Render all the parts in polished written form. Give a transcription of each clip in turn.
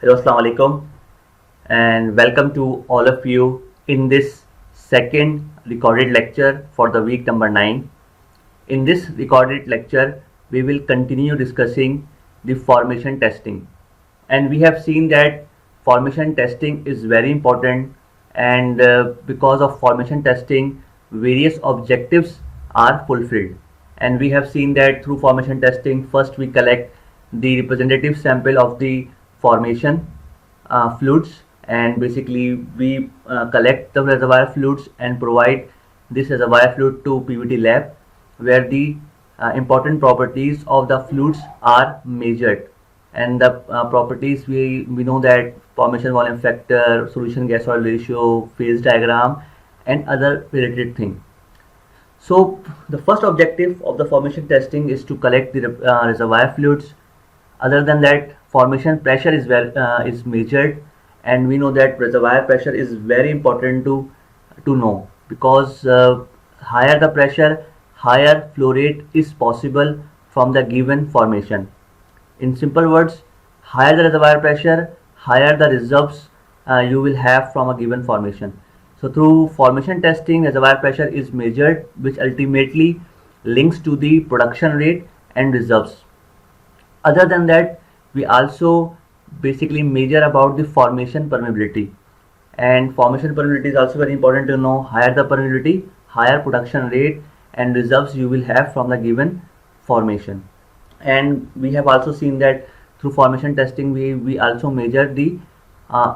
Hello, Assalamu alaikum, and welcome to all of you in this second recorded lecture for the week number 9. In this recorded lecture, we will continue discussing the formation testing. And we have seen that formation testing is very important, and because of formation testing, various objectives are fulfilled. And we have seen that through formation testing, first we collect the representative sample of the formation fluids, and basically we collect the reservoir fluids and provide this reservoir fluid to PVT lab, where the important properties of the fluids are measured. And the properties, we know that formation volume factor, solution gas oil ratio, phase diagram, and other related things. So the first objective of the formation testing is to collect the reservoir fluids. Other than that, formation pressure is measured, and we know that reservoir pressure is very important to know, because higher the pressure, higher flow rate is possible from the given formation. In simple words, higher the reservoir pressure, higher the reserves you will have from a given formation. So through formation testing, reservoir pressure is measured, which ultimately links to the production rate and reserves. Other than that, we also basically measure about the formation permeability. And formation permeability is also very important to know. Higher the permeability, higher production rate and reserves you will have from the given formation. And we have also seen that through formation testing, we also measure the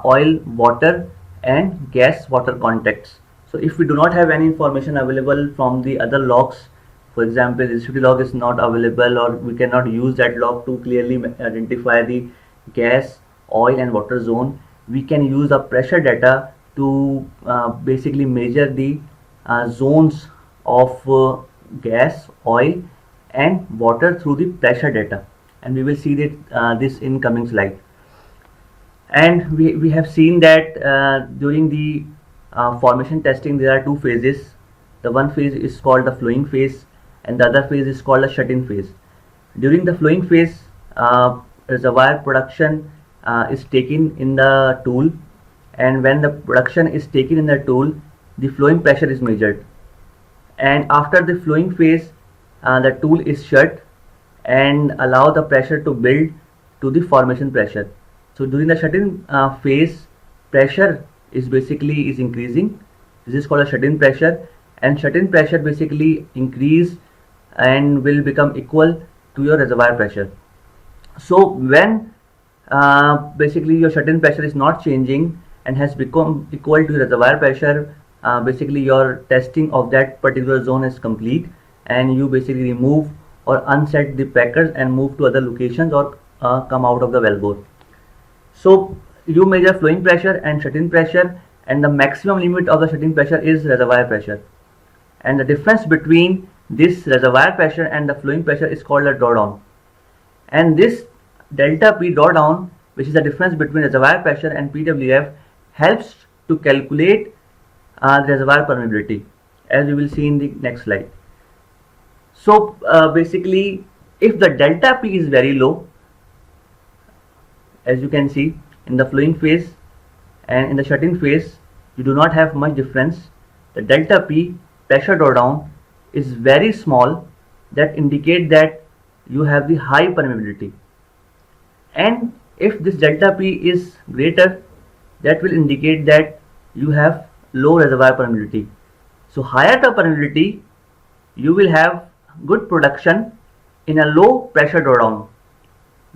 oil, water and gas water contacts. So if we do not have any information available from the other logs, for example, residuity log is not available, or we cannot use that log to clearly identify the gas, oil and water zone, we can use the pressure data to basically measure the zones of gas, oil and water through the pressure data. And we will see that this in coming slide. And we have seen that during the formation testing there are two phases. The one phase is called the flowing phase, and the other phase is called the shut-in phase. During the flowing phase, reservoir production is taken in the tool, and when the production is taken in the tool, the flowing pressure is measured. And after the flowing phase, the tool is shut and allow the pressure to build to the formation pressure. So during the shut-in phase, pressure is increasing. This is called a shut-in pressure, and shut-in pressure basically increase and will become equal to your reservoir pressure. So when basically your shut-in pressure is not changing and has become equal to reservoir pressure, basically your testing of that particular zone is complete, and you basically remove or unset the packers and move to other locations, or come out of the wellbore. So you measure flowing pressure and shut-in pressure, and the maximum limit of the shut-in pressure is reservoir pressure. And the difference between this reservoir pressure and the flowing pressure is called a drawdown. And this delta P drawdown, which is the difference between reservoir pressure and PWF, helps to calculate the reservoir permeability, as we will see in the next slide. So basically, if the delta P is very low, as you can see in the flowing phase and in the shut-in phase, you do not have much difference. The delta P pressure drawdown is very small, that indicate that you have the high permeability. And if this delta P is greater, that will indicate that you have low reservoir permeability. So higher the permeability, you will have good production in a low pressure drawdown.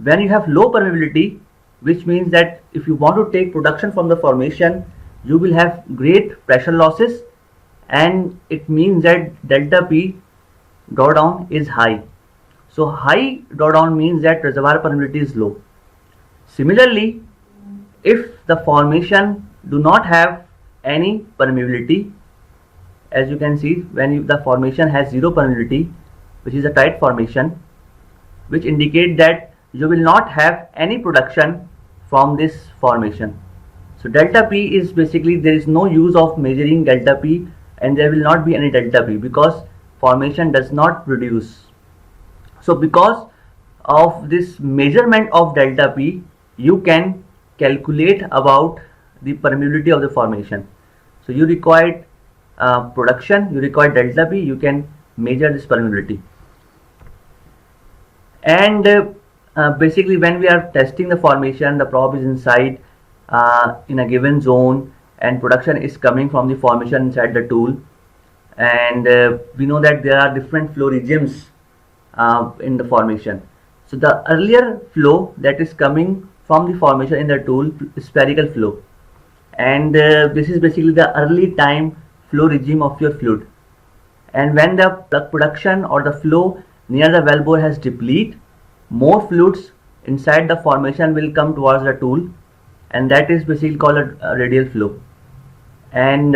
When you have low permeability, which means that if you want to take production from the formation, you will have great pressure losses, and it means that delta P drawdown is high. So high drawdown means that reservoir permeability is low. Similarly, if the formation do not have any permeability, as you can see, when the formation has zero permeability, which is a tight formation, which indicate that you will not have any production from this formation. So delta P is basically, there is no use of measuring delta P, and there will not be any delta P because formation does not produce. So because of this measurement of delta P, you can calculate about the permeability of the formation. So you required production, you require delta P, you can measure this permeability. And basically when we are testing the formation, the probe is inside in a given zone and production is coming from the formation inside the tool, and we know that there are different flow regimes in the formation. So the earlier flow that is coming from the formation in the tool is spherical flow, and this is basically the early time flow regime of your fluid. And when the production or the flow near the wellbore has depleted, more fluids inside the formation will come towards the tool, and that is basically called a radial flow. And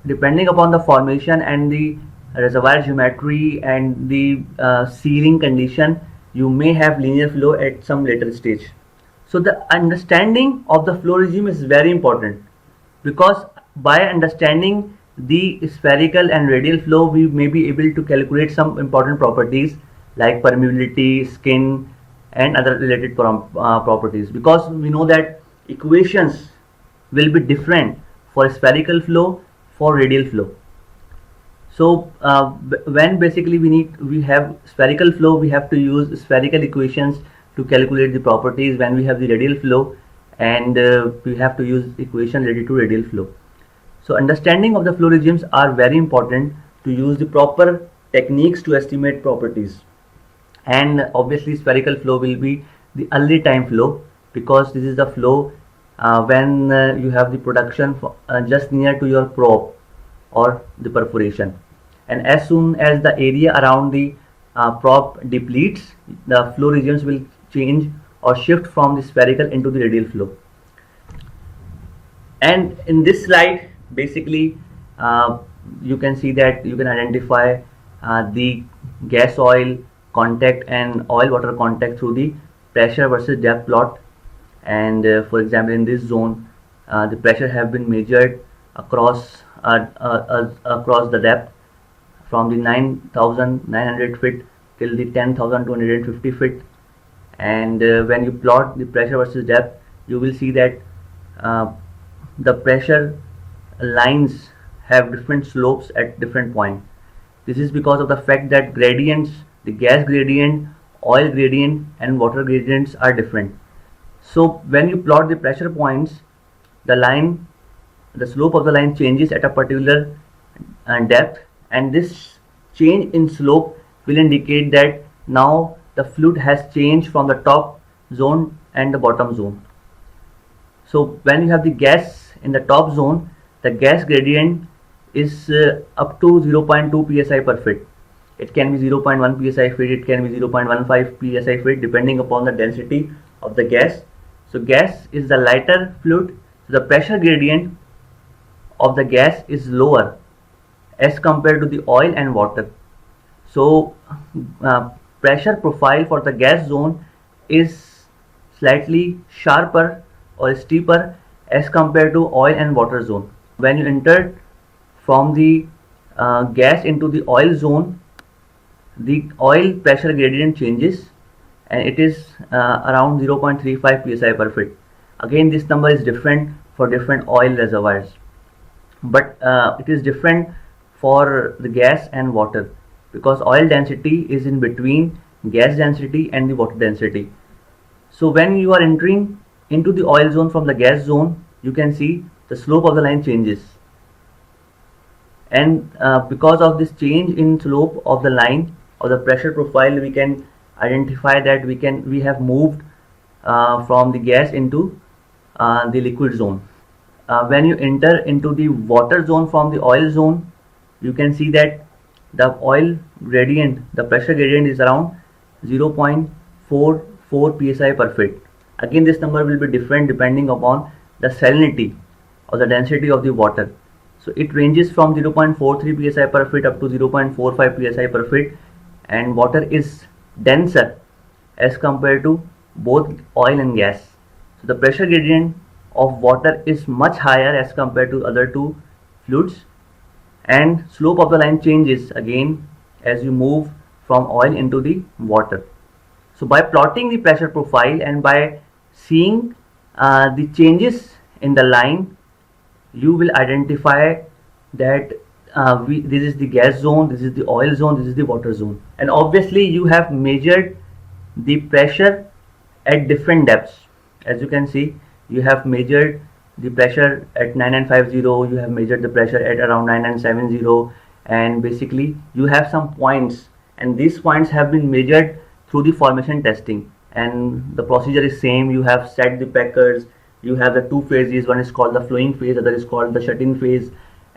depending upon the formation and the reservoir geometry and the sealing condition, you may have linear flow at some later stage. So the understanding of the flow regime is very important, because by understanding the spherical and radial flow, we may be able to calculate some important properties like permeability, skin, and other related properties, because we know that equations will be different for spherical flow, for radial flow. So when basically we have spherical flow, we have to use spherical equations to calculate the properties. When we have the radial flow, and we have to use equation related to radial flow. So understanding of the flow regimes are very important to use the proper techniques to estimate properties. And obviously spherical flow will be the early time flow, because this is the flow when you have the production just near to your probe or the perforation, and as soon as the area around the probe depletes, the flow regions will change or shift from the spherical into the radial flow. And in this slide, basically you can see that you can identify the gas oil contact and oil water contact through the pressure versus depth plot. And for example, in this zone the pressure have been measured across the depth from the 9,900 feet till the 10,250 feet. And when you plot the pressure versus depth, you will see that the pressure lines have different slopes at different points. This is because of the fact that gradients, the gas gradient, oil gradient, and water gradients are different. So when you plot the pressure points, the slope of the line changes at a particular depth, and this change in slope will indicate that now the fluid has changed from the top zone and the bottom zone. So when you have the gas in the top zone, the gas gradient is up to 0.2 psi per feet. It can be 0.1 psi feet, it can be 0.15 psi feet, depending upon the density of the gas. So gas is the lighter fluid, so the pressure gradient of the gas is lower as compared to the oil and water. So pressure profile for the gas zone is slightly sharper or steeper as compared to oil and water zone. When you enter from the gas into the oil zone, the oil pressure gradient changes, and it is around 0.35 psi per feet. Again, this number is different for different oil reservoirs, but it is different for the gas and water, because oil density is in between gas density and the water density. So when you are entering into the oil zone from the gas zone, you can see the slope of the line changes, and because of this change in slope of the line or the pressure profile, we can identify that we have moved from the gas into the liquid zone. When you enter into the water zone from the oil zone, you can see that the oil gradient, the pressure gradient is around 0.44 psi per feet. Again, this number will be different depending upon the salinity or the density of the water. So it ranges from 0.43 psi per feet up to 0.45 psi per feet, and water is denser as compared to both oil and gas. So the pressure gradient of water is much higher as compared to other two fluids, and slope of the line changes again as you move from oil into the water. So by plotting the pressure profile and by seeing the changes in the line, you will identify that this is the gas zone, this is the oil zone, this is the water zone, and obviously you have measured the pressure at different depths. As you can see, you have measured the pressure at 9950, you have measured the pressure at around 9970, and basically you have some points, and these points have been measured through the formation testing, and the procedure is same. You have set the packers, you have the two phases, one is called the flowing phase, other is called the shut-in phase,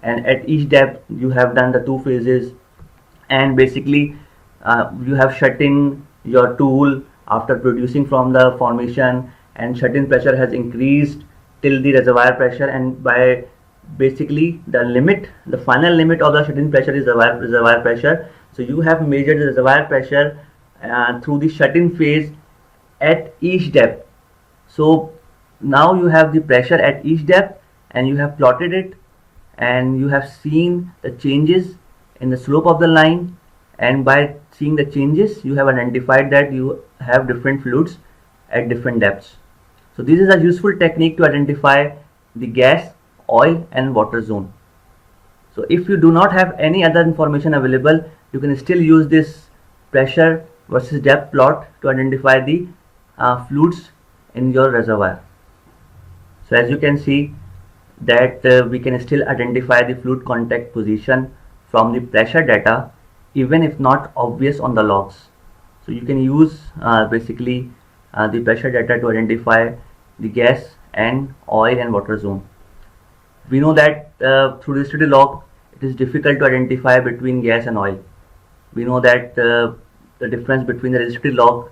and at each depth you have done the two phases, and basically you have shut in your tool after producing from the formation, and shut-in pressure has increased till the reservoir pressure, and by basically the final limit of the shut-in pressure is reservoir pressure. So you have measured the reservoir pressure through the shut-in phase at each depth. So now you have the pressure at each depth, and you have plotted it, and you have seen the changes in the slope of the line, and by seeing the changes you have identified that you have different fluids at different depths. So this is a useful technique to identify the gas, oil and water zone. So if you do not have any other information available, you can still use this pressure versus depth plot to identify the fluids in your reservoir. So as you can see that we can still identify the fluid contact position from the pressure data, even if not obvious on the logs. So you can use basically the pressure data to identify the gas and oil and water zone. We know that through the resistivity log it is difficult to identify between gas and oil. We know that the difference between the resistivity log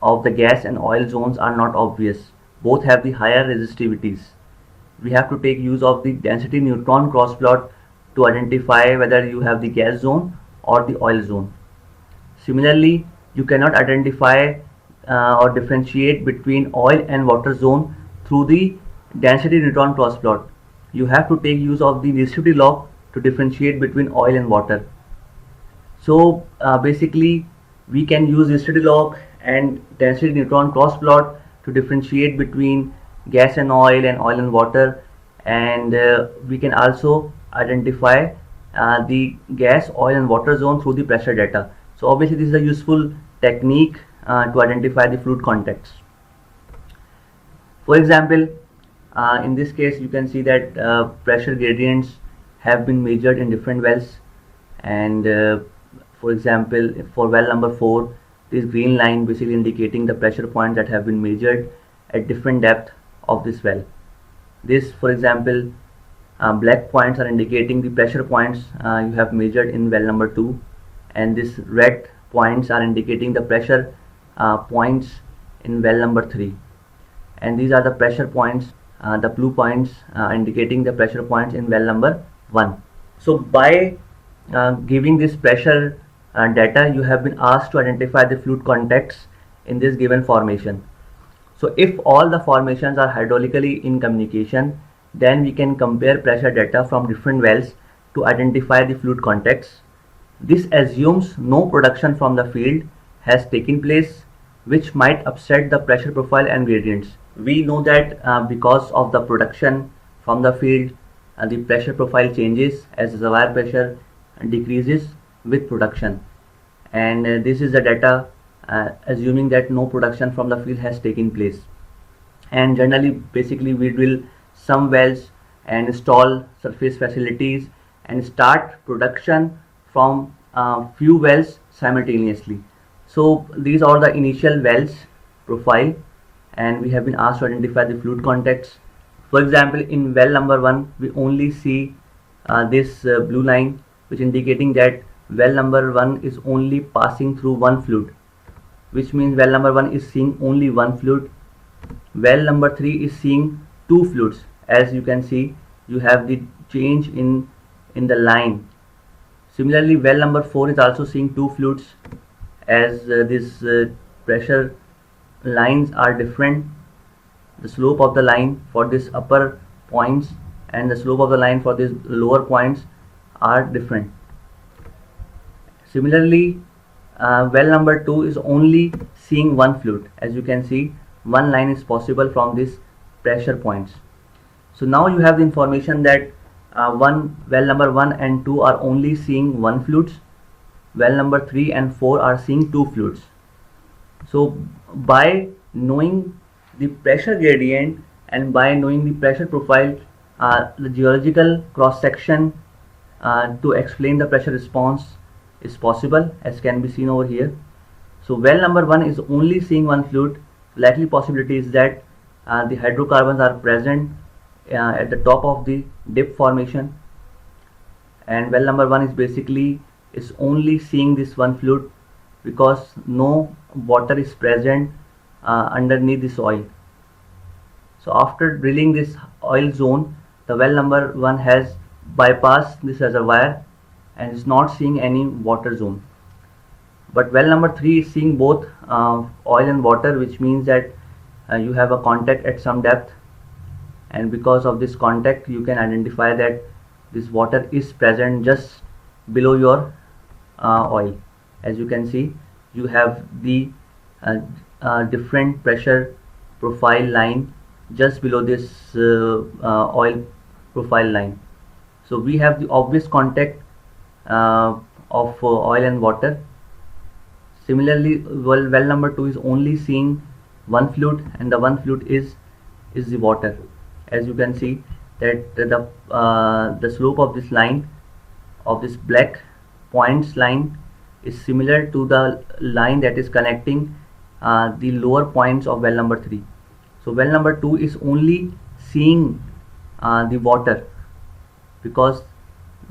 of the gas and oil zones are not obvious. Both have the higher resistivities. We have to take use of the density neutron cross plot to identify whether you have the gas zone or the oil zone. Similarly, you cannot identify or differentiate between oil and water zone through the density neutron cross plot. You have to take use of the resistivity log to differentiate between oil and water. So basically we can use resistivity log and density neutron cross plot to differentiate between gas and oil and water, and we can also identify the gas, oil and water zone through the pressure data. So obviously this is a useful technique to identify the fluid contacts. For example, in this case you can see that pressure gradients have been measured in different wells, and for example for well number 4, this green line basically indicating the pressure points that have been measured at different depth of this well. This, for example, black points are indicating the pressure points you have measured in well number 2, and this red points are indicating the pressure points in well number 3, and these are the pressure points, the blue points indicating the pressure points in well number 1. So by giving this pressure data, you have been asked to identify the fluid contacts in this given formation. So if all the formations are hydraulically in communication, then we can compare pressure data from different wells to identify the fluid contacts. This assumes no production from the field has taken place, which might upset the pressure profile and gradients. We know that because of the production from the field, the pressure profile changes as reservoir pressure decreases with production, and this is the data assuming that no production from the field has taken place. And generally basically we drill some wells and install surface facilities and start production from few wells simultaneously. So these are the initial wells profile, and we have been asked to identify the fluid contacts. For example, in well number 1 we only see this blue line, which indicating that well number 1 is only passing through one fluid, which means well number 1 is seeing only one fluid. Well number 3 is seeing two fluids. As you can see, you have the change in the line. Similarly, well number 4 is also seeing two fluids, as this pressure lines are different. The slope of the line for this upper points and the slope of the line for these lower points are different. Similarly, well number 2 is only seeing one fluid. As you can see, one line is possible from this pressure points. So now you have the information that well number 1 and 2 are only seeing one fluids, well number 3 and 4 are seeing two fluids. So by knowing the pressure gradient and by knowing the pressure profile, the geological cross section to explain the pressure response is possible, as can be seen over here. So well number 1 is only seeing one fluid. Likely possibility is that the hydrocarbons are present at the top of the dip formation, and well number 1 is basically is only seeing this one fluid because no water is present underneath this oil. So after drilling this oil zone, the well number 1 has bypassed this reservoir and is not seeing any water zone. But well number 3 is seeing both oil and water, which means that you have a contact at some depth, and because of this contact you can identify that this water is present just below your oil. As you can see, you have the different pressure profile line just below this oil profile line. So we have the obvious contact of oil and water. Similarly, well number 2 is only seeing one fluid, and the one fluid is the water. As you can see that the slope of this line, of this black points line, is similar to the line that is connecting the lower points of well number 3. So well number 2 is only seeing the water because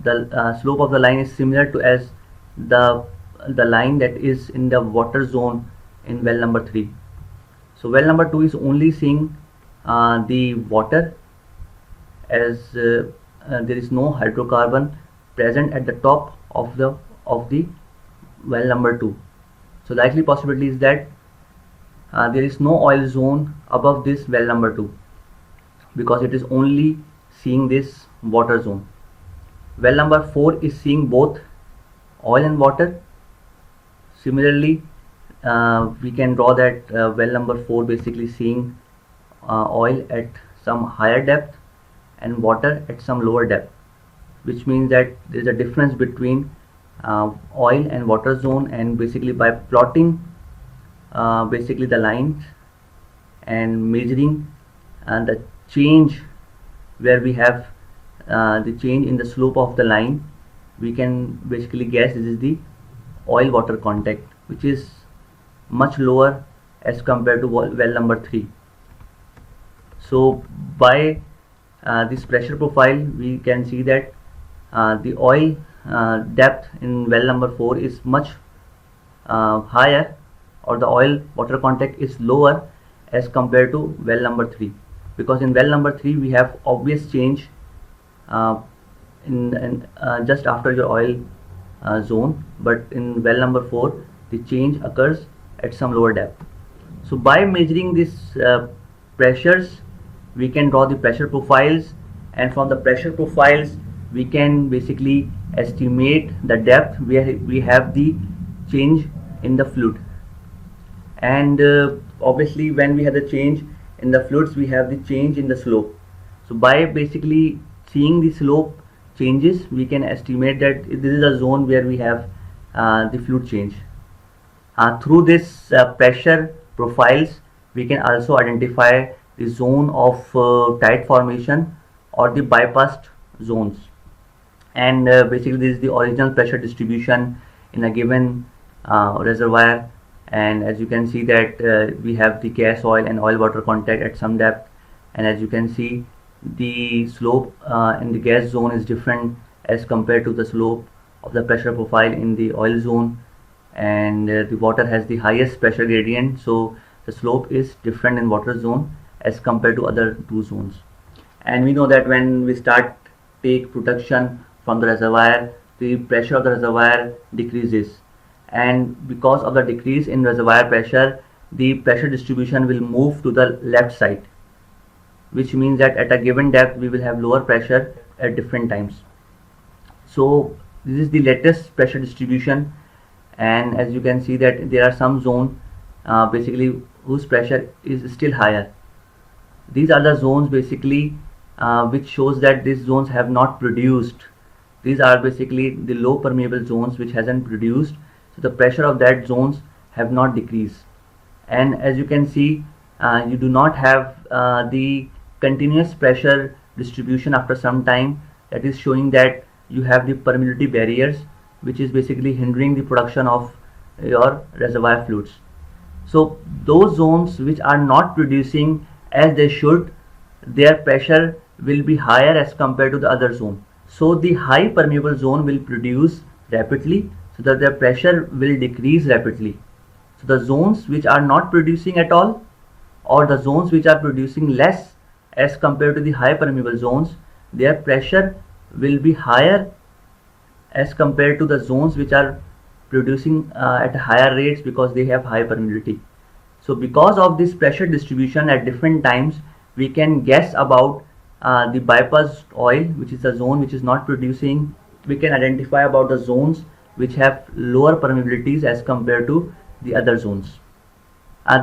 the slope of the line is similar to as the line that is in the water zone in well number 3. So well number 2 is only seeing the water, as there is no hydrocarbon present at the top of the well number 2. So likely possibility is that there is no oil zone above this well number 2 because it is only seeing this water zone. Well number 4 is seeing both oil and water. Similarly, we can draw that well number 4 basically seeing oil at some higher depth and water at some lower depth, which means that there is a difference between oil and water zone, and basically by plotting basically the lines and measuring the change where we have the change in the slope of the line, we can basically guess this is the oil water contact, which is much lower as compared to well number 3. So by this pressure profile we can see that the oil depth in well number 4 is much higher, or the oil water contact is lower as compared to well number 3, because in well number 3 we have obvious change in just after your oil zone, but in well number 4 the change occurs at some lower depth. So by measuring these pressures we can draw the pressure profiles, and from the pressure profiles we can basically estimate the depth where we have the change in the fluid. And obviously when we have the change in the fluids we have the change in the slope. So by basically seeing the slope changes we can estimate that this is a zone where we have the fluid change. Through this pressure profiles we can also identify the zone of tight formation or the bypassed zones, and basically this is the original pressure distribution in a given reservoir. And as you can see that we have the gas oil and oil water contact at some depth, and as you can see the slope in the gas zone is different as compared to the slope of the pressure profile in the oil zone, and the water has the highest pressure gradient, so the slope is different in water zone as compared to other two zones. And we know that when we start take production from the reservoir, the pressure of the reservoir decreases, and because of the decrease in reservoir pressure the pressure distribution will move to the left side, which means that at a given depth we will have lower pressure at different times. So this is the latest pressure distribution, and as you can see that there are some zone basically whose pressure is still higher. These are the zones basically which shows that these zones have not produced. These are basically the low permeable zones which hasn't produced, so the pressure of that zones have not decreased. And as you can see, you do not have the continuous pressure distribution after some time. That is showing that you have the permeability barriers, which is basically hindering the production of your reservoir fluids. So those zones which are not producing as they should, their pressure will be higher as compared to the other zone. So the high permeable zone will produce rapidly, so that their pressure will decrease rapidly. So the zones which are not producing at all, or the zones which are producing less as compared to the high permeable zones, their pressure will be higher as compared to the zones which are producing at higher rates because they have high permeability. So because of this pressure distribution at different times, we can guess about the bypass oil, which is the zone which is not producing. We can identify about the zones which have lower permeabilities as compared to the other zones.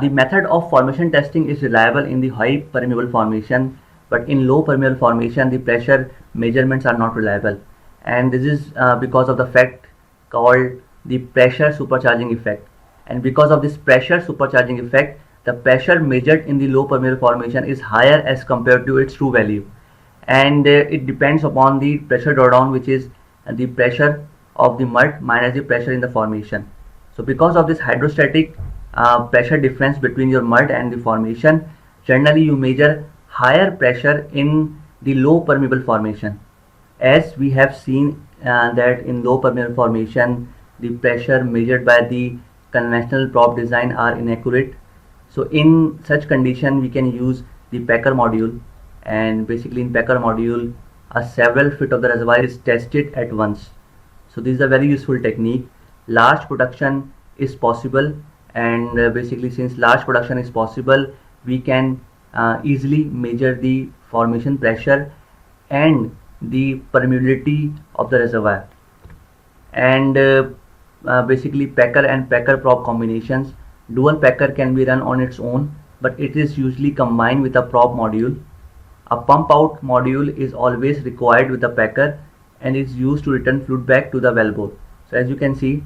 The method of formation testing is reliable in the high permeable formation, but in low permeable formation the pressure measurements are not reliable, and this is because of the fact called the pressure supercharging effect. And because of this pressure supercharging effect, the pressure measured in the low permeable formation is higher as compared to its true value, and it depends upon the pressure drawdown, which is the pressure of the mud minus the pressure in the formation. So because of this hydrostatic pressure difference between your mud and the formation, generally you measure higher pressure in the low permeable formation, as we have seen that in low permeable formation the pressure measured by the conventional probe design are inaccurate. So in such condition we can use the Packer module, and basically in Packer module several feet of the reservoir is tested at once. So this is a very useful technique. Large production is possible, and basically since large production is possible, we can easily measure the formation pressure and the permeability of the reservoir. And basically Packer and Packer probe combinations, dual Packer can be run on its own, but it is usually combined with a probe module. A pump out module is always required with the Packer and is used to return fluid back to the wellbore. So as you can see,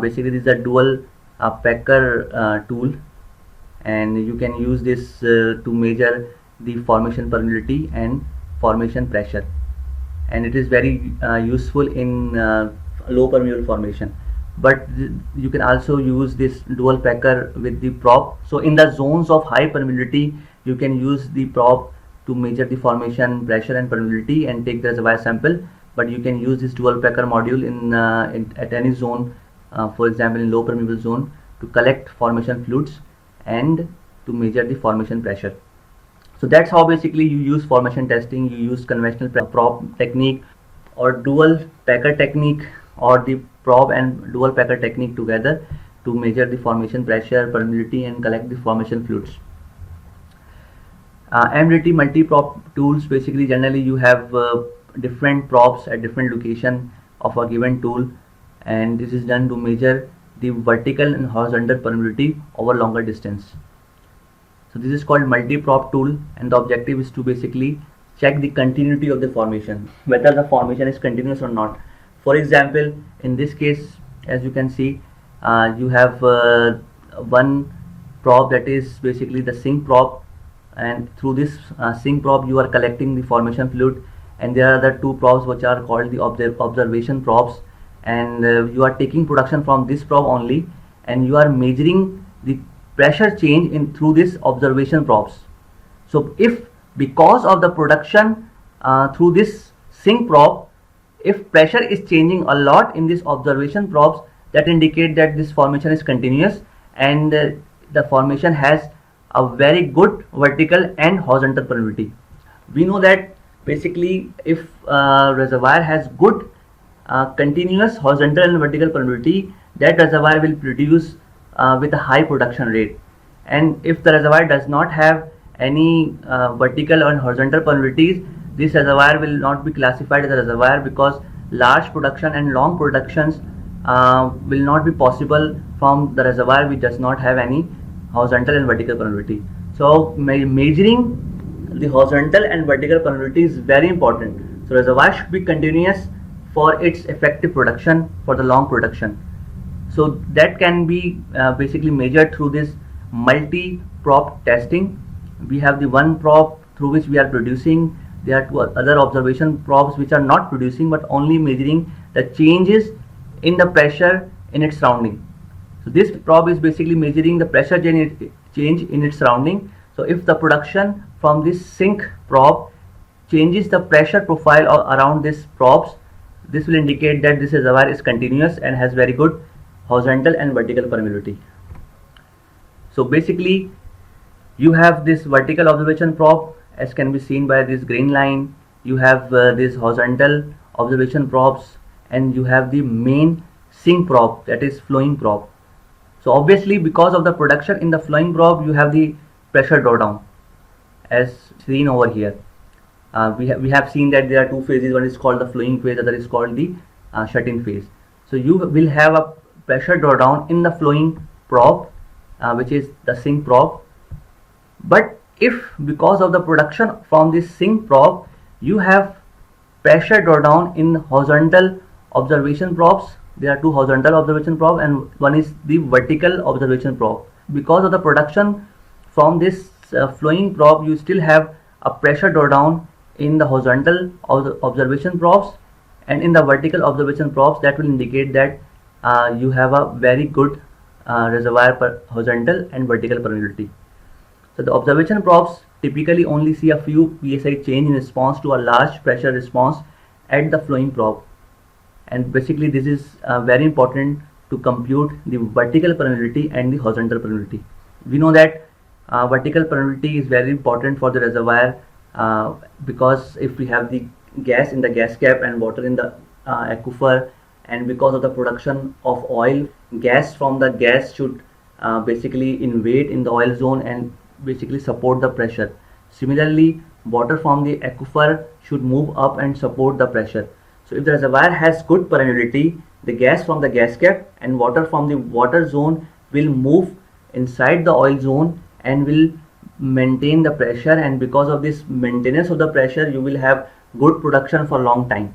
basically this is a dual Packer tool, and you can use this to measure the formation permeability and formation pressure, and it is very useful in low permeable formation. But you can also use this dual Packer with the probe. So in the zones of high permeability you can use the probe to measure the formation pressure and permeability and take the reservoir sample, but you can use this dual Packer module at any zone, for example in low permeable zone, to collect formation fluids and to measure the formation pressure. So that's how basically you use formation testing. You use conventional probe technique or dual Packer technique, or the probe and dual Packer technique together to measure the formation pressure, permeability and collect the formation fluids. MDT multi-probe tools, basically generally you have different probes at different location of a given tool, and this is done to measure the vertical and horizontal permeability over longer distance. So this is called multi-probe tool, and the objective is to basically check the continuity of the formation, whether the formation is continuous or not. For example, in this case, as you can see, you have one probe that is basically the sink probe, and through this sink probe you are collecting the formation fluid, and there are the two probes which are called the observation probes, and you are taking production from this probe only, and you are measuring the pressure change in through this observation probes. So if because of the production through this sink probe, if pressure is changing a lot in this observation probes, that indicate that this formation is continuous, and the formation has a very good vertical and horizontal permeability. We know that basically if reservoir has good continuous horizontal and vertical permeability, that reservoir will produce with a high production rate. And if the reservoir does not have any vertical and horizontal permeabilities, this reservoir will not be classified as a reservoir, because large production and long productions will not be possible from the reservoir which does not have any horizontal and vertical permeability. So measuring the horizontal and vertical permeability is very important. So reservoir should be continuous for its effective production, for the long production. So that can be basically measured through this multi-prop testing. We have the one prop through which we are producing. There are two other observation props which are not producing but only measuring the changes in the pressure in its surrounding. So this probe is basically measuring the pressure change in its surrounding. So if the production from this sink probe changes the pressure profile around this probes, this will indicate that this reservoir is continuous and has very good horizontal and vertical permeability. So basically you have this vertical observation probe as can be seen by this green line. You have this horizontal observation probes, and you have the main sink probe, that is flowing probe. So obviously because of the production in the flowing probe, you have the pressure drawdown as seen over here. We have seen that there are two phases. One is called the flowing phase, other is called the shut-in phase. So you will have a pressure drawdown in the flowing probe, which is the sink probe. But if because of the production from this sink probe, you have pressure drawdown in horizontal observation probes. There are two horizontal observation probe and one is the vertical observation probe. Because of the production from this flowing probe, you still have a pressure drawdown in the horizontal observation probes, and in the vertical observation probes, that will indicate that you have a very good reservoir horizontal and vertical permeability. So the observation probes typically only see a few psi change in response to a large pressure response at the flowing probe, and basically this is very important to compute the vertical permeability and the horizontal permeability. We know that vertical permeability is very important for the reservoir because if we have the gas in the gas cap and water in the aquifer, and because of the production of oil, gas from the gas should basically invade in the oil zone and basically support the pressure. Similarly, water from the aquifer should move up and support the pressure. So if the reservoir has good permeability, the gas from the gas cap and water from the water zone will move inside the oil zone and will maintain the pressure, and because of this maintenance of the pressure, you will have good production for long time.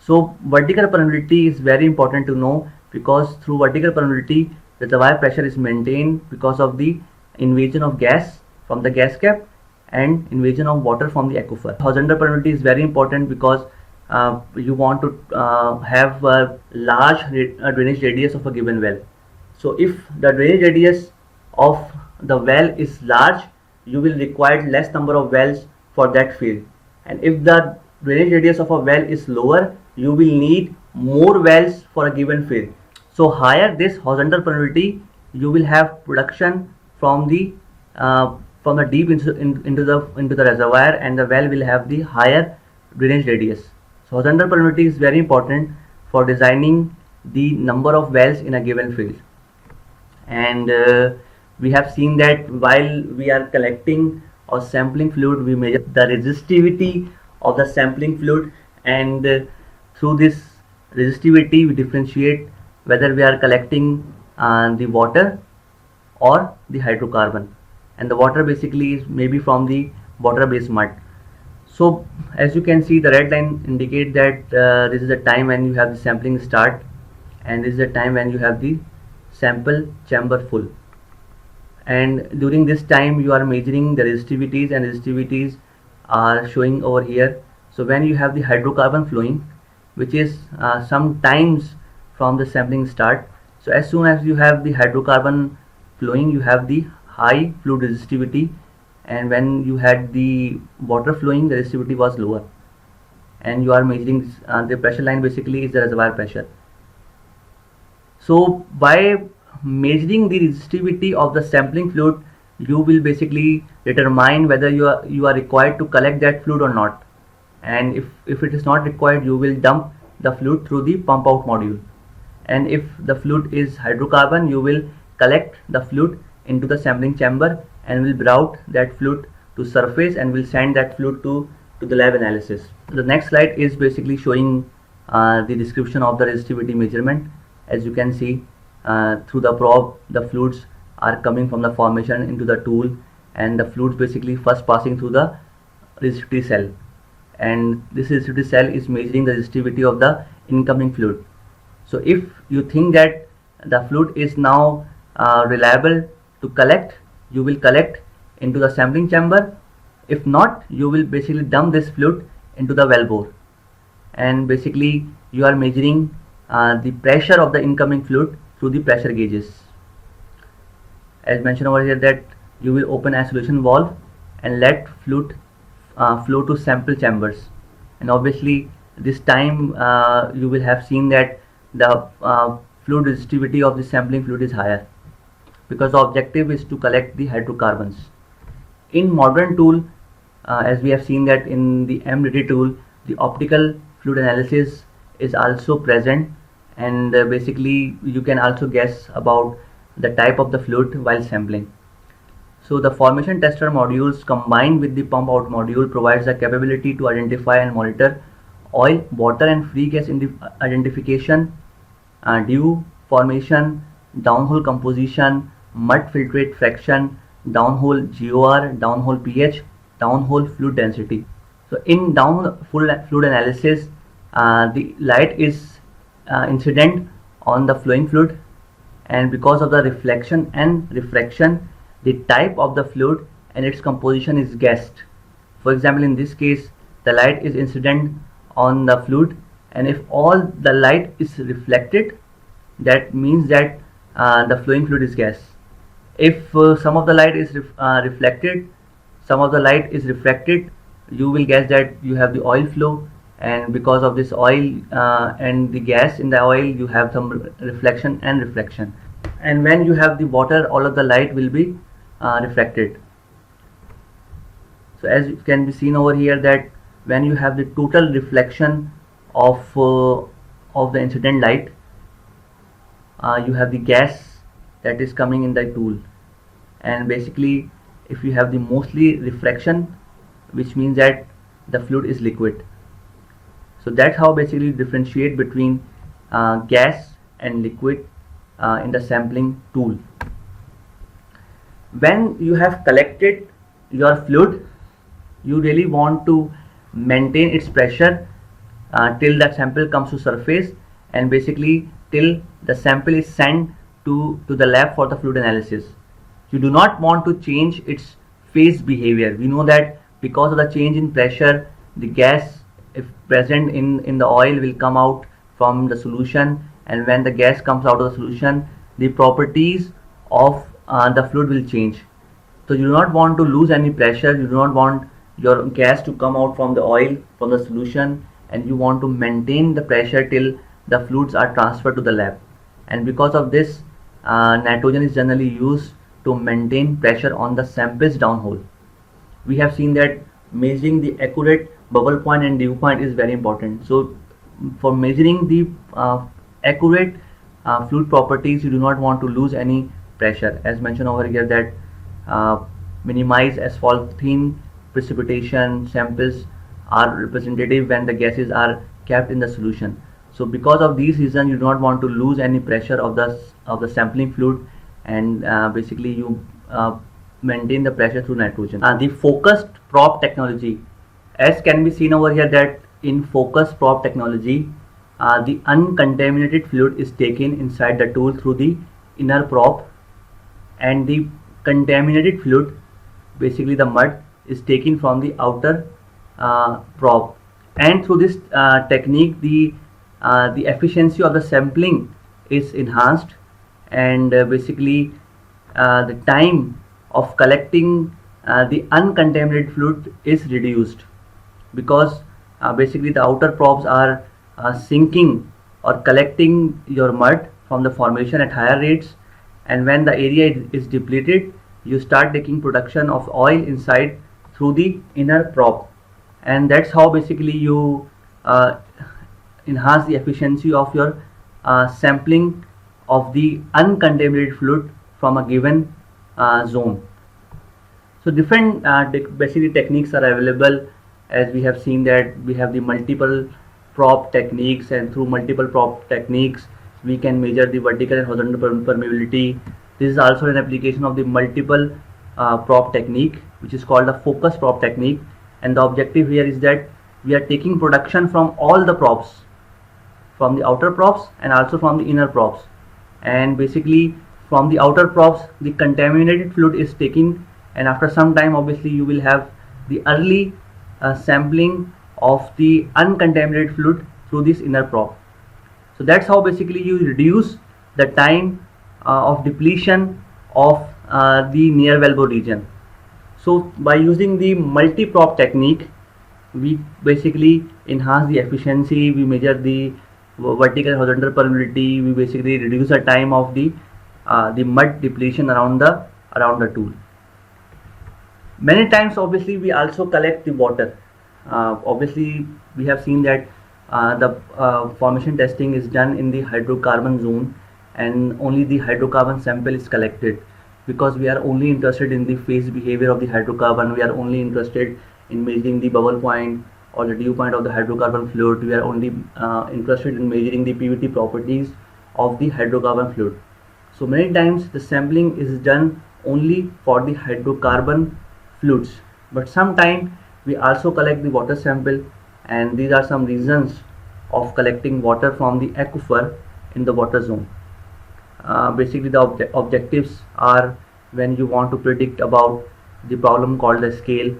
So vertical permeability is very important to know, because through vertical permeability reservoir pressure is maintained because of the invasion of gas from the gas cap and invasion of water from the aquifer. Horizontal permeability is very important because you want to have a large drainage radius of a given well. So if the drainage radius of the well is large, you will require less number of wells for that field, and if the drainage radius of a well is lower, you will need more wells for a given field. So higher this horizontal permeability, you will have production from the deep into the reservoir, and the well will have the higher drainage radius. So horizontal permeability is very important for designing the number of wells in a given field. And we have seen that while we are collecting or sampling fluid, we measure the resistivity of the sampling fluid, and through this resistivity we differentiate whether we are collecting the water or the hydrocarbon, and the water basically is maybe from the water based mud. So as you can see, the red line indicate that this is the time when you have the sampling start, and this is the time when you have the sample chamber full, and during this time you are measuring the resistivities, and resistivities are showing over here. So when you have the hydrocarbon flowing, which is sometimes from the sampling start, so as soon as you have the hydrocarbon flowing, you have the high fluid resistivity, and when you had the water flowing, the resistivity was lower, and you are measuring the pressure line basically is the reservoir pressure. So by measuring the resistivity of the sampling fluid, you will basically determine whether you are required to collect that fluid or not, and if it is not required, you will dump the fluid through the pump out module, and if the fluid is hydrocarbon, you will collect the fluid into the sampling chamber and will route that fluid to surface and will send that fluid to the lab analysis. The next slide is basically showing the description of the resistivity measurement. As you can see, through the probe, the fluids are coming from the formation into the tool, and the fluids basically first passing through the resistivity cell, and this resistivity cell is measuring the resistivity of the incoming fluid. So if you think that the fluid is now reliable to collect, you will collect into the sampling chamber. If not, you will basically dump this fluid into the well bore, and basically you are measuring the pressure of the incoming fluid through the pressure gauges. As mentioned over here, that you will open isolation valve and let fluid flow to sample chambers, and obviously this time you will have seen that the fluid resistivity of the sampling fluid is higher, because the objective is to collect the hydrocarbons. In modern tool, as we have seen that in the MDT tool, the optical fluid analysis is also present, and basically you can also guess about the type of the fluid while sampling. So the formation tester modules combined with the pump out module provides the capability to identify and monitor oil, water and free gas identification, dew formation, downhole composition, mud filtrate fraction, downhole GOR, downhole pH, downhole fluid density. So in downhole fluid analysis, the light is incident on the flowing fluid, and because of the reflection and refraction, the type of the fluid and its composition is guessed. For example, in this case, the light is incident on the fluid, and if all the light is reflected, that means that the flowing fluid is gas. If some of the light is reflected, some of the light is refracted, you will guess that you have the oil flow, and because of this oil and the gas in the oil, you have some reflection and refraction. And when you have the water, all of the light will be refracted. So as can be seen over here, that when you have the total reflection of the incident light, you have the gas that is coming in the tool, and basically if you have the mostly refraction, which means that the fluid is liquid. So that's how basically you differentiate between gas and liquid in the sampling tool. When you have collected your fluid, you really want to maintain its pressure till the sample comes to surface, and basically till the sample is sent to the lab for the fluid analysis. You do not want to change its phase behavior. We know that because of the change in pressure, the gas, if present in the oil, will come out from the solution, and when the gas comes out of the solution, the properties of the fluid will change. So you do not want to lose any pressure, you do not want your gas to come out from the oil, from the solution, and you want to maintain the pressure till the fluids are transferred to the lab. And because of this, nitrogen is generally used to maintain pressure on the samples downhole. We have seen that measuring the accurate bubble point and dew point is very important. So for measuring the accurate fluid properties, you do not want to lose any pressure. As mentioned over here, that minimize asphaltene precipitation samples are representative when the gases are kept in the solution. So because of these reasons, you do not want to lose any pressure of the sampling fluid, and basically you maintain the pressure through nitrogen. The focused probe technology, as can be seen over here, that in focused probe technology, the uncontaminated fluid is taken inside the tool through the inner probe, and the contaminated fluid, basically the mud, is taken from the outer probe. And through this technique, the efficiency of the sampling is enhanced, and basically the time of collecting the uncontaminated fluid is reduced, because basically the outer probes are sinking or collecting your mud from the formation at higher rates, and when the area is depleted, you start taking production of oil inside through the inner probe, and that's how basically you enhance the efficiency of your sampling of the uncontaminated fluid from a given zone. So different basically techniques are available. As we have seen that we have the multiple probe techniques, and through multiple probe techniques we can measure the vertical and horizontal permeability. This is also an application of the multiple probe technique, which is called the focus probe technique. and the objective here is that we are taking production from all the props, from the outer props and also from the inner props, and basically from the outer props the contaminated fluid is taken, and after some time obviously you will have the early sampling of the uncontaminated fluid through this inner prop. So that's how basically you reduce the time of depletion of the near wellbore region. So by using the multi-prop technique, we basically enhance the efficiency, we measure the vertical and horizontal permeability, we basically reduce the time of the mud depletion around the tool. Many times obviously we also collect the water. Obviously we have seen that the formation testing is done in the hydrocarbon zone, and only the hydrocarbon sample is collected, because we are only interested in the phase behavior of the hydrocarbon. We are only interested in measuring the bubble point or the dew point of the hydrocarbon fluid. We are only interested in measuring the PVT properties of the hydrocarbon fluid. So many times the sampling is done only for the hydrocarbon fluids, but sometimes we also collect the water sample, and these are some reasons of collecting water from the aquifer in the water zone. Basically the objectives are when you want to predict about the problem called the scale,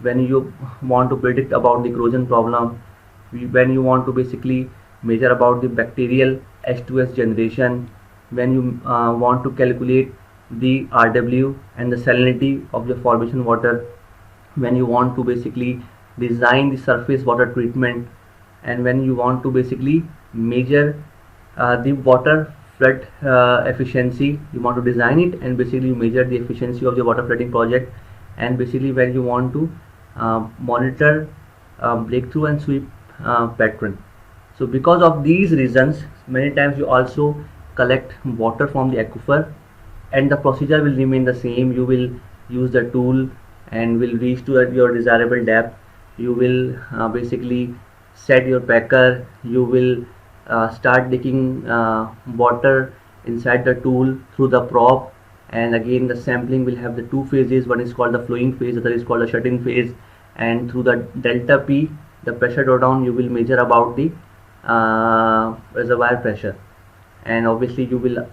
when you want to predict about the corrosion problem, when you want to basically measure about the bacterial H2S generation, when you want to calculate the RW and the salinity of the formation water, when you want to basically design the surface water treatment, and when you want to basically measure the water flood efficiency. You want to design it and basically measure the efficiency of the water flooding project, and basically when you want to monitor breakthrough and sweep pattern. So because of these reasons, many times you also collect water from the aquifer, and the procedure will remain the same. You will use the tool and will reach to your desirable depth. You will basically set your packer. You will start taking water inside the tool through the prop, and again the sampling will have the two phases. One is called the flowing phase, other is called the shut-in phase, and through the delta P, the pressure drawdown, you will measure about the reservoir pressure, and obviously you will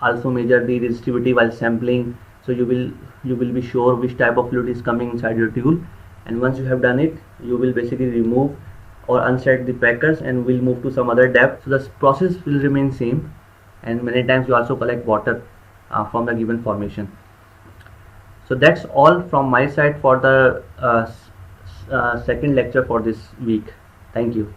also measure the resistivity while sampling. So you will be sure which type of fluid is coming inside your tool, and once you have done it, you will basically remove or unset the packers and will move to some other depth. So the process will remain same, and many times you also collect water from the given formation. So that's all from my side for the second lecture for this week. Thank you.